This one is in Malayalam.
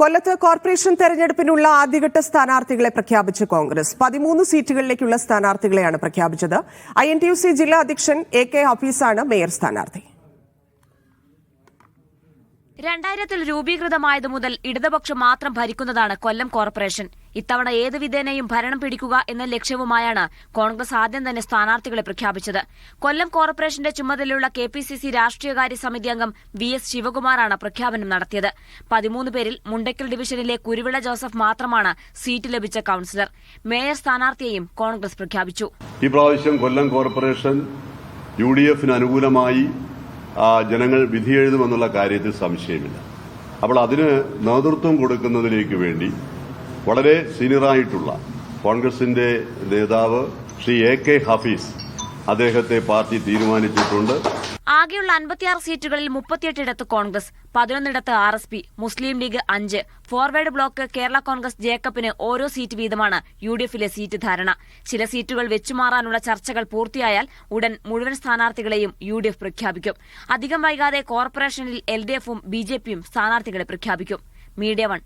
കൊല്ലത്ത് കോർപ്പറേഷൻ തെരഞ്ഞെടുപ്പിനുള്ള ആദ്യഘട്ട സ്ഥാനാർത്ഥികളെ പ്രഖ്യാപിച്ച് കോൺഗ്രസ് 13 സീറ്റുകളിലേക്കുള്ള സ്ഥാനാർത്ഥികളെയാണ് പ്രഖ്യാപിച്ചത്. INTUC ജില്ലാ അധ്യക്ഷൻ AK ഹഫീസാണ് മേയർ സ്ഥാനാർത്ഥി. 2000-ൽ രൂപീകൃതമായതു മുതൽ ഇടതുപക്ഷം മാത്രം ഭരിക്കുന്നതാണ് കൊല്ലം കോർപ്പറേഷൻ. ഇത്തവണ ഏത് വിധേനയും ഭരണം പിടിക്കുക എന്ന ലക്ഷ്യവുമായാണ് കോൺഗ്രസ് ആദ്യം തന്നെ സ്ഥാനാർത്ഥികളെ പ്രഖ്യാപിച്ചത്. കൊല്ലം കോർപ്പറേഷന്റെ ചുമതലയുള്ള KPCC രാഷ്ട്രീയകാര്യ സമിതി അംഗം VS ശിവകുമാറാണ് പ്രഖ്യാപനം നടത്തിയത്. 13 പേരിൽ മുണ്ടയ്ക്കൽ ഡിവിഷനിലെ കുരുവിള ജോസഫ് മാത്രമാണ് സീറ്റ് ലഭിച്ച കൌൺസിലർ. മേയർ സ്ഥാനാർത്ഥിയെയും കോൺഗ്രസ് പ്രഖ്യാപിച്ചു. ഈ പ്രാവശ്യം കൊല്ലം കോർപ്പറേഷൻ UDFന് അനുകൂലമായി ജനങ്ങൾ വിധിയെഴുതുമെന്നുള്ള കാര്യത്തിൽ സംശയമില്ല. അപ്പോൾ അതിന് നേതൃത്വം കൊടുക്കുന്നതിലേക്ക് വേണ്ടി വളരെ സീനിയറായിട്ടുള്ള കോൺഗ്രസിന്റെ നേതാവ് ശ്രീ AK ഹഫീസ് അദ്ദേഹത്തെ പാർട്ടി തീരുമാനിച്ചിട്ടുണ്ട്. ആകെയുള്ള 56 സീറ്റുകളിൽ 38 കോൺഗ്രസ്, 11 RSP, മുസ്ലിം ലീഗ് 5, ഫോർവേഡ് ബ്ലോക്ക്, കേരള കോൺഗ്രസ് ജേക്കബിന് ഓരോ സീറ്റ് വീതമാണ് UDFിലെ സീറ്റ് ധാരണ. ചില സീറ്റുകൾ വെച്ചുമാറാനുള്ള ചർച്ചകൾ പൂർത്തിയായാൽ ഉടൻ മുഴുവൻ സ്ഥാനാർത്ഥികളെയും UDF പ്രഖ്യാപിക്കും. അധികം വൈകാതെ കോർപ്പറേഷനിൽ LDFും BJPയും സ്ഥാനാർത്ഥികളെ പ്രഖ്യാപിക്കും. മീഡിയ 1